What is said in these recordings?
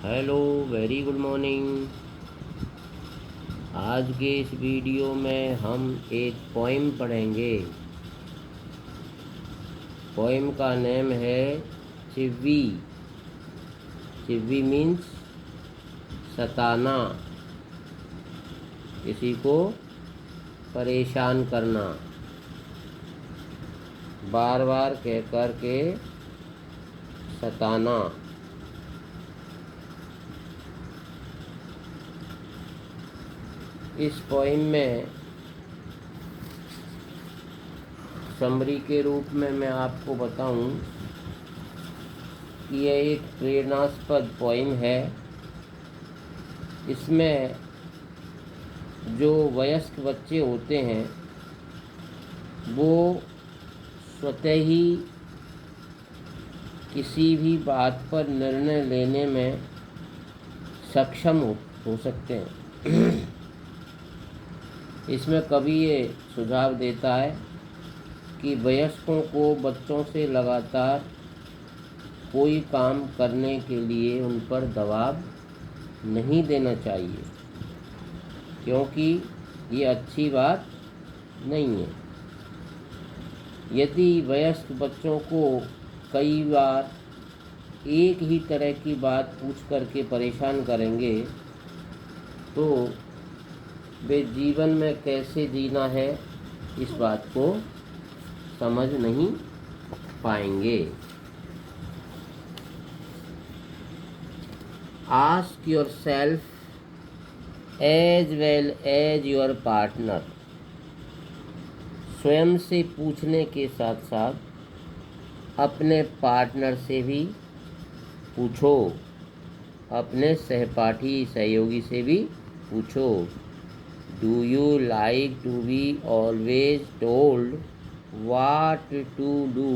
Hello, very good morning. आज के इस वीडियो में हम एक पोइम पढ़ेंगे। पोइम का नेम है चिव्वी। चिव्वी मीन्स सताना, किसी को परेशान करना, बार बार कह कर के सताना। इस पोइम में समरी के रूप में मैं आपको बताऊं कि यह एक प्रेरणास्पद पोइम है। इसमें जो वयस्क बच्चे होते हैं वो स्वतः ही किसी भी बात पर निर्णय लेने में सक्षम हो सकते हैं। इसमें कवि ये सुझाव देता है कि वयस्कों को बच्चों से लगातार कोई काम करने के लिए उन पर दबाव नहीं देना चाहिए, क्योंकि ये अच्छी बात नहीं है। यदि वयस्क बच्चों को कई बार एक ही तरह की बात पूछ करके परेशान करेंगे तो वे जीवन में कैसे जीना है इस बात को समझ नहीं पाएंगे। Ask yourself as well as your partner. स्वयं से पूछने के साथ साथ अपने पार्टनर से भी पूछो, अपने सहपाठी सहयोगी से भी पूछो। Do you like to be always told what to do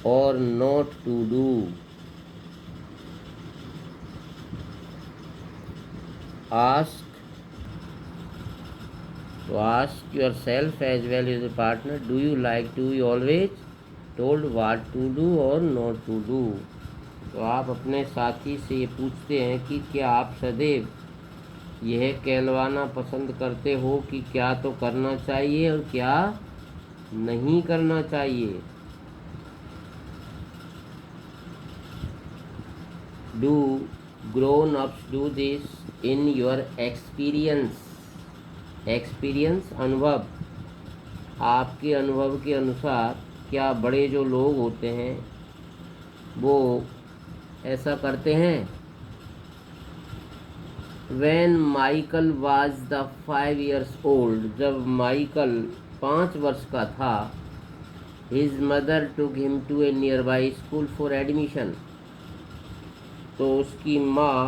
or not to do? Ask yourself as well as your partner, do you like to be always told what to do or not to do? तो आप अपने साथी से ये पूछते हैं कि क्या आप सदैव यह कहलवाना पसंद करते हो कि क्या तो करना चाहिए और क्या नहीं करना चाहिए। Do grown ups do this in your experience. Experience अनुभव, आपके अनुभव के अनुसार क्या बड़े जो लोग होते हैं वो ऐसा करते हैं। When Michael was the 5 years old, जब माइकल 5 वर्ष का था, his mother took him to a nearby school for admission. तो उसकी माँ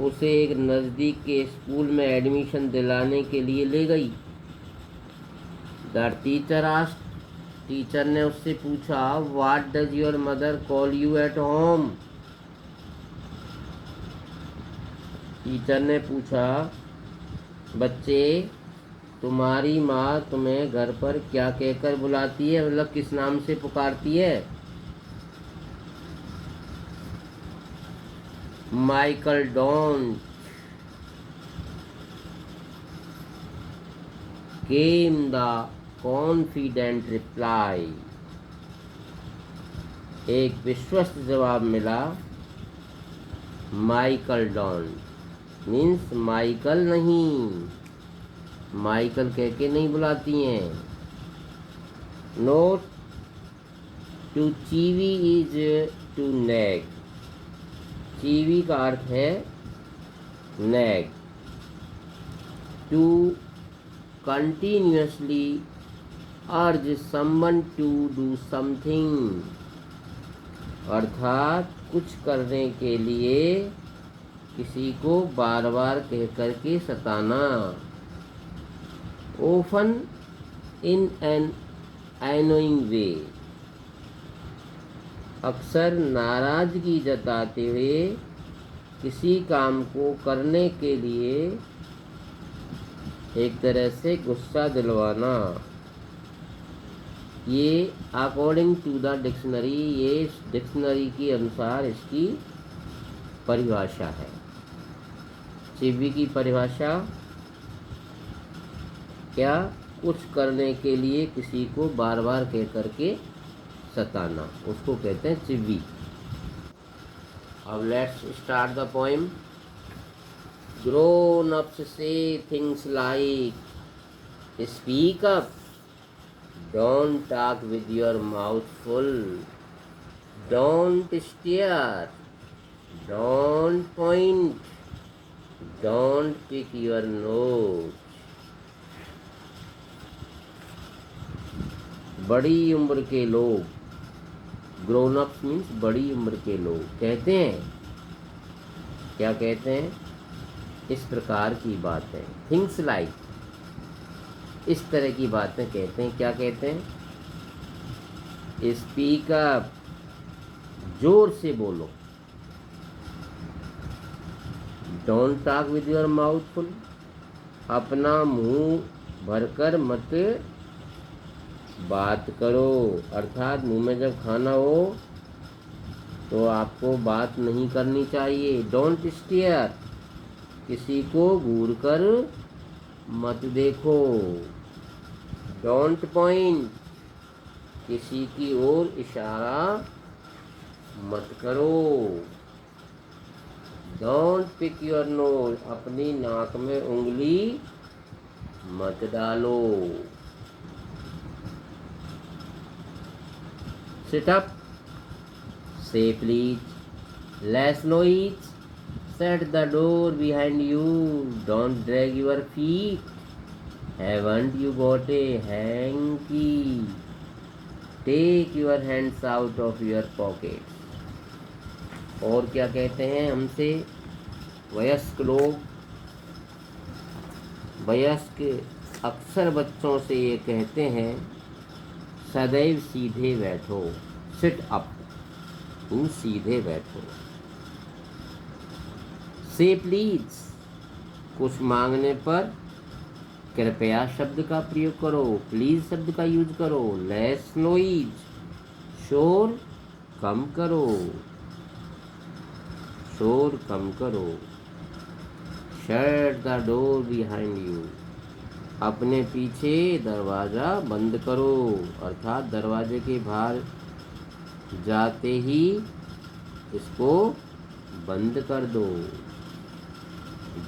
उसे एक नज़दीक के स्कूल में एडमिशन दिलाने के लिए ले गई। The teacher asked, टीचर ने उससे पूछा, What does your mother call you at home? Teacher ने पूछा, बच्चे तुम्हारी माँ तुम्हें घर पर क्या कहकर बुलाती है, मतलब किस नाम से पुकारती है। Michael don't came the confident reply. एक विश्वस्त जवाब मिला, माइकल डोंट मीन्स माइकल नहीं, माइकल कह के नहीं बुलाती हैं। Note to chivvy is to nag. Chivvy का अर्थ है nag. To continuously urge someone to do something, अर्थात कुछ करने के लिए किसी को बार बार कह कर के सताना। ओफन इन एन एनोइंग वे, अक्सर नाराजगी जताते हुए किसी काम को करने के लिए एक तरह से गुस्सा दिलवाना। ये अकॉर्डिंग टू द डिक्शनरी, ये डिक्शनरी के अनुसार इसकी परिभाषा है। चिव्वी की परिभाषा क्या? कुछ करने के लिए किसी को बार बार कह करके सताना, उसको कहते हैं चिव्वी। अब let's start the poem. Grown ups say things like speak up, don't talk with your mouth full, don't stare, don't point, don't pick your nose. बड़ी उम्र के लोग, ग्रोन अप्स मीन्स बड़ी उम्र के लोग कहते हैं, क्या कहते हैं? इस प्रकार की बातें, थिंग्स लाइक, इस तरह की बातें कहते हैं। क्या कहते हैं? स्पीक अप, जोर से बोलो, don't talk with your mouth full, अपना मुंह भरकर मत बात करो। अर्थात मुंह में जब खाना हो तो आपको बात नहीं करनी चाहिए। डोंट स्टेयर, किसी को घूर कर मत देखो। डोंट पॉइंट, किसी की ओर इशारा मत करो। डोंट पिक योर नोज, अपनी नाक में उंगली मत डालो। Sit up, say please, let's know each, shut the door behind you, don't drag your feet, haven't you got a hanky, take your hands out of your pockets। और क्या कहते हैं हमसे वयस्क लोग? वयस्क अक्सर बच्चों से ये कहते हैं, सदैव सीधे बैठो। सिट अप, सीधे बैठो। से प्लीज, कुछ मांगने पर कृपया शब्द का प्रयोग करो, प्लीज शब्द का यूज करो। लेस नॉइज, शोर कम करो, शोर कम करो। Shut the door behind you, अपने पीछे दरवाज़ा बंद करो। अर्थात दरवाजे के बाहर जाते ही इसको बंद कर दो।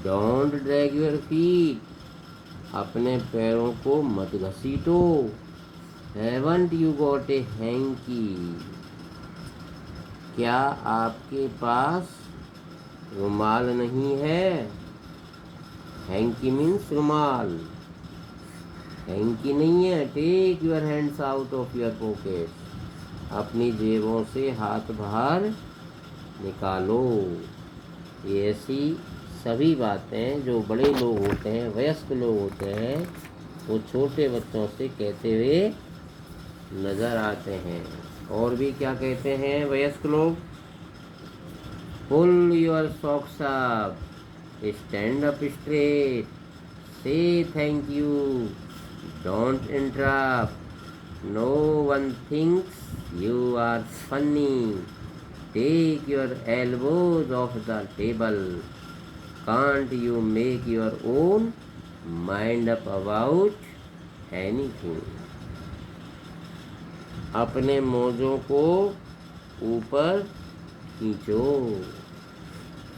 डोंट ड्रैग योर फीट, अपने पैरों को मत घसीटो। Haven't you got a hanky, क्या आपके पास रुमाल नहीं है? हैंकी मीन्स रुमाल, हैंकी नहीं है। Take your hands out of your pocket, अपनी जेबों से हाथ बाहर निकालो। ये ऐसी सभी बातें जो बड़े लोग होते हैं, वयस्क लोग होते हैं, वो छोटे बच्चों से कहते हुए नज़र आते हैं। और भी क्या कहते हैं वयस्क लोग? Pull your socks up, stand up straight, say thank you, don't interrupt, no one thinks you are funny, take your elbows off the table, can't you make your own mind up about anything। अपने मोजों को ऊपर खींचो।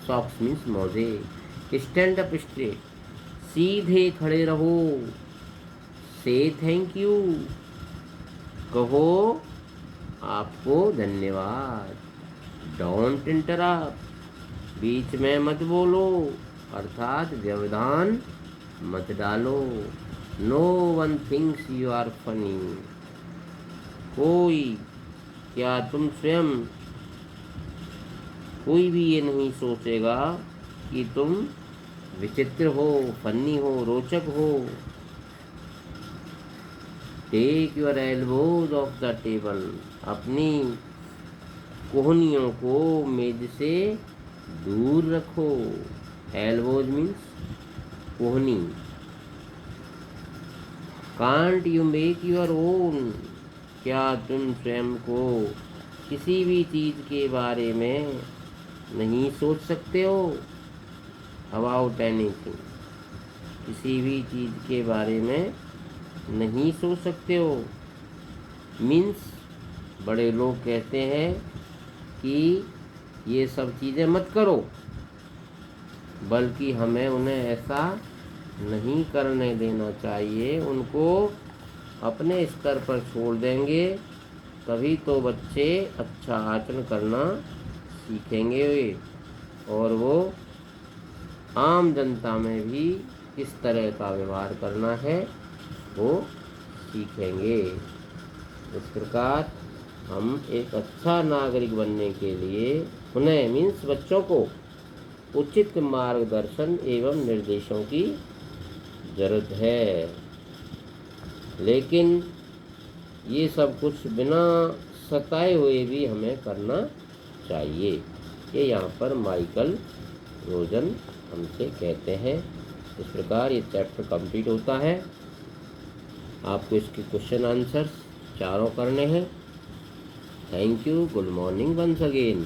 Socks means मोजे। Stand up straight, सीधे खड़े रहो। से thank you, कहो आपको धन्यवाद। डोंट इंटरप्ट, बीच में मत बोलो, अर्थात व्यवधान मत डालो। No one thinks you are funny, कोई, क्या तुम स्वयं, कोई भी ये नहीं सोचेगा कि तुम विचित्र हो, फनी हो, रोचक हो। Take your elbows off the table, अपनी कोहनियों को मेज से दूर रखो। एल्बोज मीन्स कोहनी। Can't you make your own, क्या तुम स्वयं को किसी भी चीज़ के बारे में नहीं सोच सकते हो अबाउट एनीथिंग, किसी भी चीज़ के बारे में नहीं सोच सकते हो। मीन्स बड़े लोग कहते हैं कि ये सब चीज़ें मत करो, बल्कि हमें उन्हें ऐसा नहीं करने देना चाहिए, उनको अपने स्तर पर छोड़ देंगे, तभी तो बच्चे अच्छा आचरण करना सीखेंगे और वो आम जनता में भी किस तरह का व्यवहार करना है वो सीखेंगे। इस प्रकार हम एक अच्छा नागरिक बनने के लिए उन्हें मीन्स बच्चों को उचित मार्गदर्शन एवं निर्देशों की जरूरत है, लेकिन ये सब कुछ बिना सताए हुए भी हमें करना चाहिए। ये यहाँ पर माइकल रोजन हमसे कहते हैं। इस प्रकार ये चैप्टर कंप्लीट होता है। आपको इसके क्वेश्चन आंसर्स चारों करने हैं। Thank you. Good morning once again.